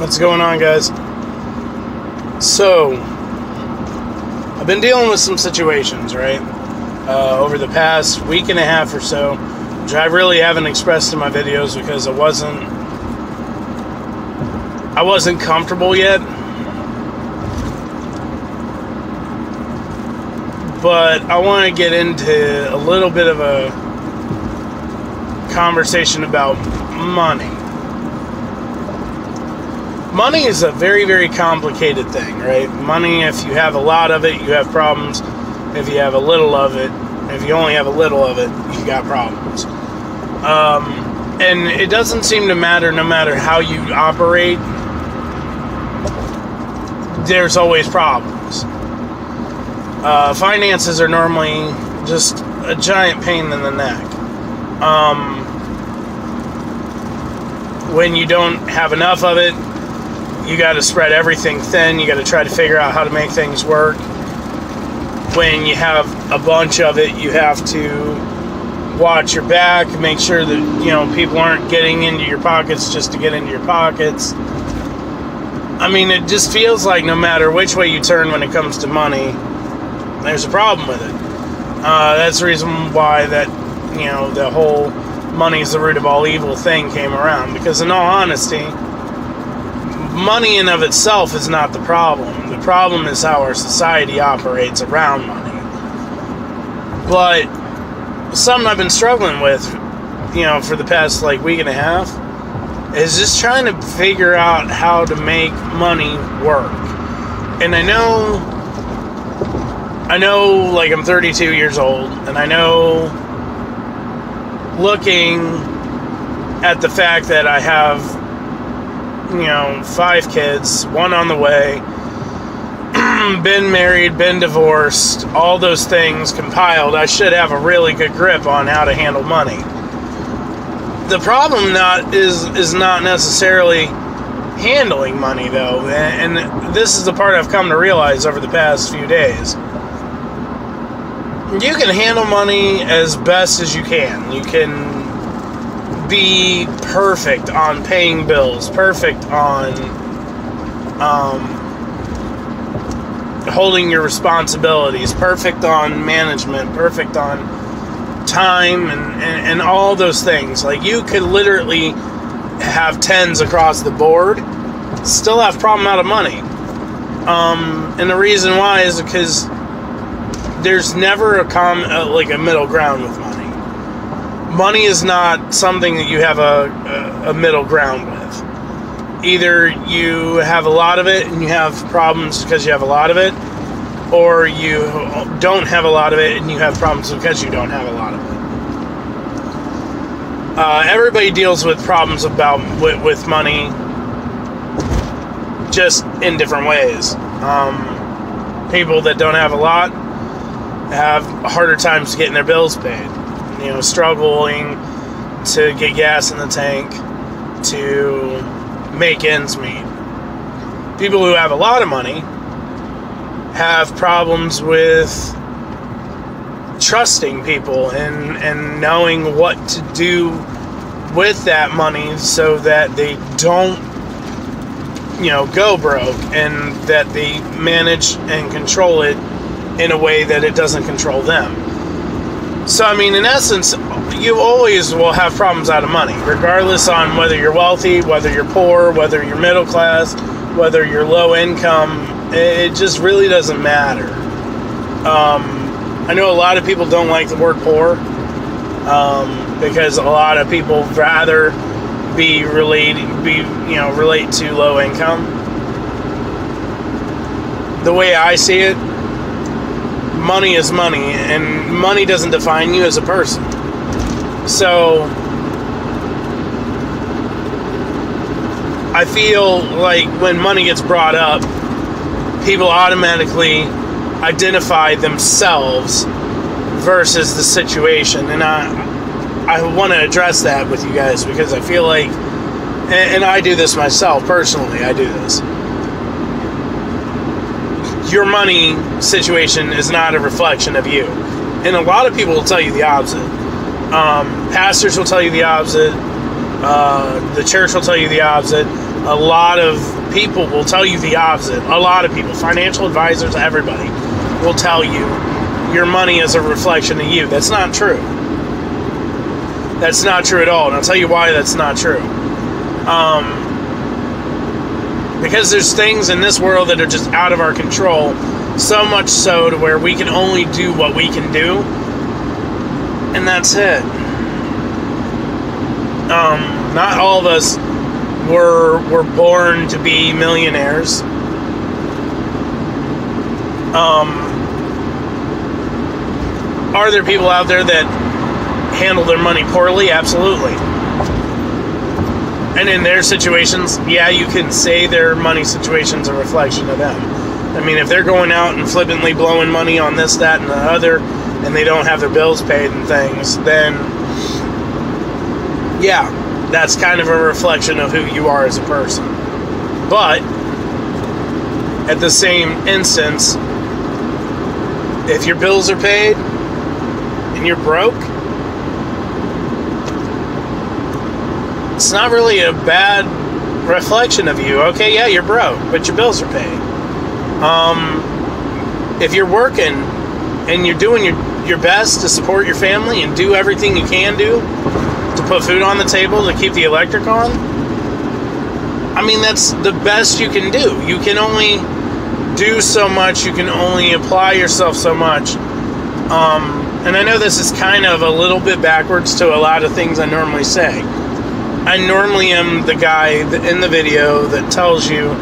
What's going on, guys? So, I've been dealing with some situations, right? Over the past week and a half or so, which I really haven't expressed in my videos because I wasn't comfortable yet. But I want to get into a little bit of a conversation about money. Money is a very, very complicated thing, right? Money, if you have a lot of it, you have problems. If you have a little of it, if you only have a little of it, you got problems. And it doesn't seem to matter no matter how you operate. There's always problems. Finances are normally just a giant pain in the neck. When you don't have enough of it, you got to spread everything thin. You got to try to figure out how to make things work. When you have a bunch of it, you have to watch your back, make sure that, people aren't getting into your pockets just to get into your pockets. I mean, it just feels like no matter which way you turn when it comes to money, there's a problem with it. That's the reason why that, the whole money's the root of all evil thing came around. Because in all honesty, money in of itself is not the problem. The problem is how our society operates around money. But something I've been struggling with, for the past like week and a half, is just trying to figure out how to make money work. And I know like I'm 32 years old, and I know looking at the fact that I have 5 kids, 1 on the way, been married, been divorced, all those things compiled, I should have a really good grip on how to handle money. The problem is not necessarily handling money, though, and this is the part I've come to realize over the past few days. You can handle money as best as you can. You can be perfect on paying bills, perfect on holding your responsibilities, perfect on management, perfect on time, and all those things. Like, you could literally have 10s across the board, still have problem out of money. And the reason why is because there's never a middle ground with money. Money is not something that you have a middle ground with. Either you have a lot of it and you have problems because you have a lot of it, or you don't have a lot of it and you have problems because you don't have a lot of it. Everybody deals with problems with money just in different ways. People that don't have a lot have harder times getting their bills paid. Struggling to get gas in the tank, to make ends meet. People who have a lot of money have problems with trusting people and knowing what to do with that money so that they don't, go broke, and that they manage and control it in a way that it doesn't control them. So, I mean, in essence, you always will have problems out of money, regardless on whether you're wealthy, whether you're poor, whether you're middle class, whether you're low income. It just really doesn't matter. I know a lot of people don't like the word poor, because a lot of people rather relate to low income. The way I see it, money is money, and money doesn't define you as a person. So I feel like when money gets brought up, people automatically identify themselves versus the situation. And I want to address that with you guys, because I feel like, and I do this myself personally, I do this. Your money situation is not a reflection of you. And a lot of people will tell you the opposite. Pastors will tell you the opposite. The church will tell you the opposite. A lot of people will tell you the opposite. A lot of people, financial advisors, everybody, will tell you your money is a reflection of you. That's not true. That's not true at all. And I'll tell you why that's not true. Because there's things in this world that are just out of our control, so much so to where we can only do what we can do, and that's it. Not all of us were born to be millionaires. Are there people out there that handle their money poorly? Absolutely. And in their situations, yeah, you can say their money situation's a reflection of them. I mean, if they're going out and flippantly blowing money on this, that, and the other, and they don't have their bills paid and things, then yeah, that's kind of a reflection of who you are as a person. But at the same instance, if your bills are paid and you're broke, it's not really a bad reflection of you. Okay, yeah, you're broke, but your bills are paid. If you're working and you're doing your best to support your family and do everything you can do to put food on the table, to keep the electric on, I mean, that's the best you can do. You can only do so much. You can only apply yourself so much. And I know this is kind of a little bit backwards to a lot of things I normally say. I normally am the guy in the video that tells you,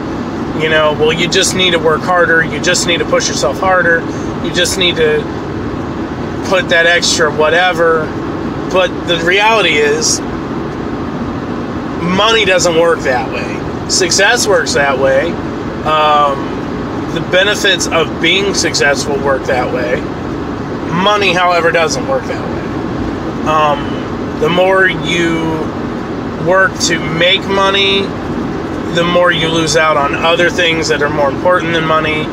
well, you just need to work harder. You just need to push yourself harder. You just need to put that extra whatever. But the reality is, money doesn't work that way. Success works that way. The benefits of being successful work that way. Money, however, doesn't work that way. The more you work to make money, the more you lose out on other things that are more important than money.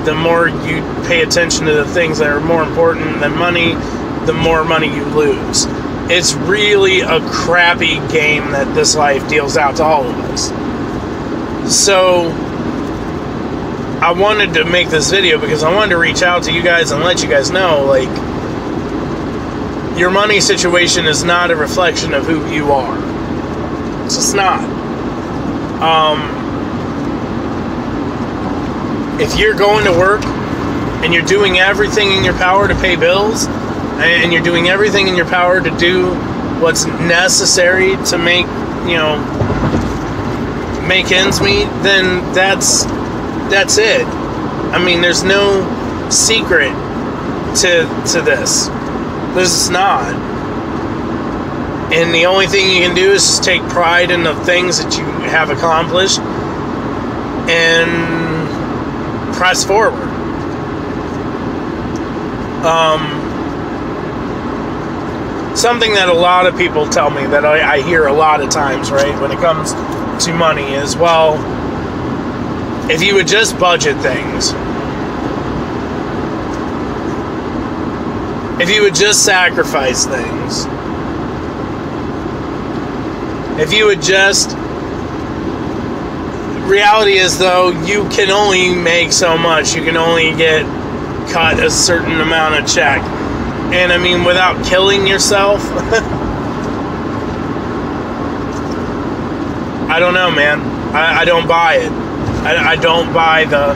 The more you pay attention to the things that are more important than money, the more money you lose. It's really a crappy game that this life deals out to all of us. So I wanted to make this video because I wanted to reach out to you guys and let you guys know, like, your money situation is not a reflection of who you are. It's just not. If you're going to work and you're doing everything in your power to pay bills, and you're doing everything in your power to do what's necessary to make ends meet, then that's it. I mean, there's no secret to this. There's not. And the only thing you can do is just take pride in the things that you have accomplished and press forward. Something that a lot of people tell me that I hear a lot of times, right, when it comes to money is, well, if you would just budget things, if you would just sacrifice things, if you would just... Reality is, though, you can only make so much. You can only get cut a certain amount of check. And I mean, without killing yourself, I don't know, man. I don't buy it. I don't buy the,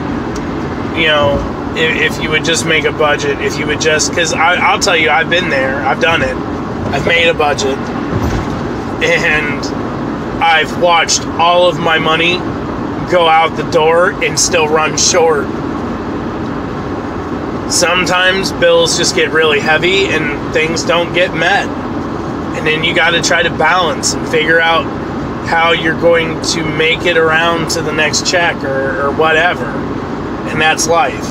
if you would just make a budget, if you would just, because I'll tell you, I've been there. I've done it. I've made a budget. And I've watched all of my money go out the door and still run short. Sometimes bills just get really heavy and things don't get met. And then you got to try to balance and figure out how you're going to make it around to the next check or whatever. And that's life.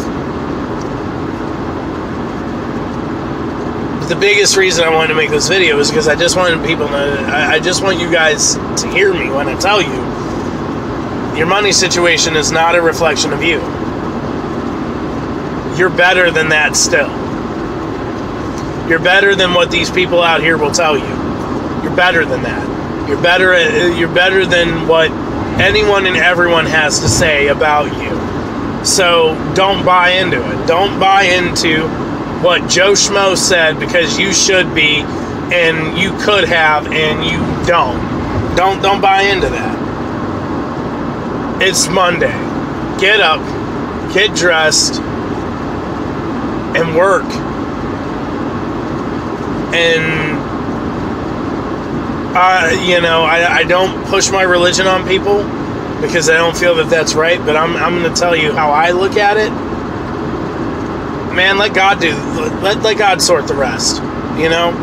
But the biggest reason I wanted to make this video is because I just wanted people to... I just want you guys to hear me when I tell you, your money situation is not a reflection of you. You're better than that still. You're better than what these people out here will tell you. You're better than that. You're better than what anyone and everyone has to say about you. So don't buy into it. Don't buy into what Joe Schmo said because you should be and you could have and you don't. Don't buy into that. It's Monday. Get up, get dressed, and work. And I don't push my religion on people because I don't feel that that's right, but I'm going to tell you how I look at it. Man, let God let God sort the rest, you know?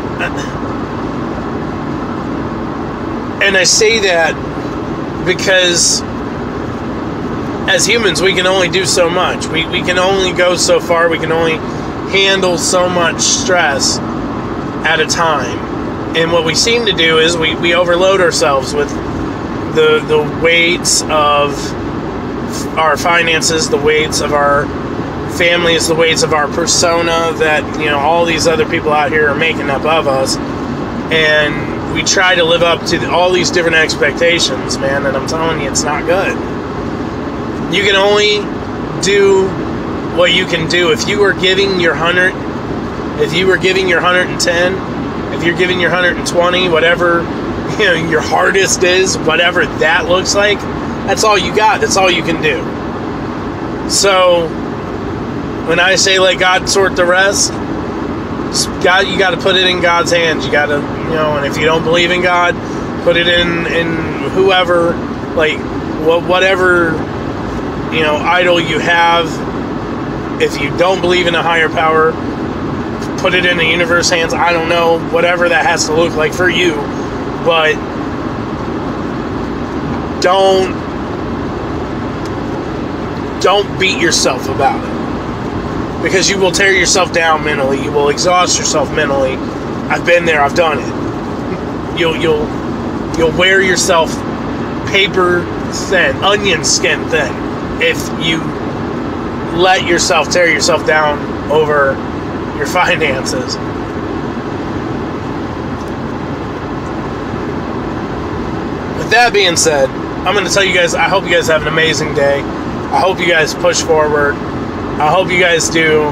And I say that because as humans, we can only do so much. We can only go so far. We can only handle so much stress at a time. And what we seem to do is we overload ourselves with the weights of our finances, the weights of our families, the weights of our persona that, all these other people out here are making up of us. And we try to live up to all these different expectations, man, and I'm telling you, it's not good. You can only do what you can do. If you are giving your 100, if you were giving your 110, if you're giving your 120, whatever your hardest is, whatever that looks like, that's all you got. That's all you can do. So when I say let God sort the rest, God, you got to put it in God's hands. You got to, and if you don't believe in God, put it in whoever, like whatever, idol you have. If you don't believe in a higher power, put it in the universe hands. I don't know, whatever that has to look like for you, but don't beat yourself about it, because you will tear yourself down mentally. You will exhaust yourself mentally. I've been there. I've done it. You'll wear yourself paper thin, onion skin thin, if you let yourself tear yourself down over your finances. With that being said, I'm going to tell you guys, I hope you guys have an amazing day. I hope you guys push forward. I hope you guys do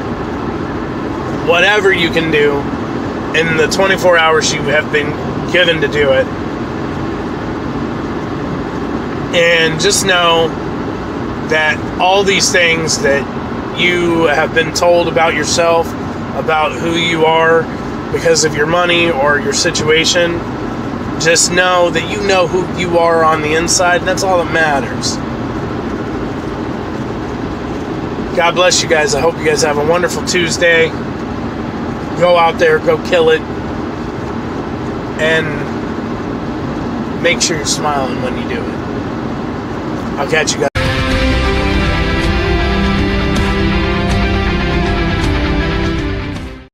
whatever you can do in the 24 hours you have been given to do it. And just know that all these things that you have been told about yourself, about who you are because of your money or your situation, just know that you know who you are on the inside, and that's all that matters. God bless you guys. I hope you guys have a wonderful Tuesday. Go out there, go kill it, and make sure you're smiling when you do it. I'll catch you guys.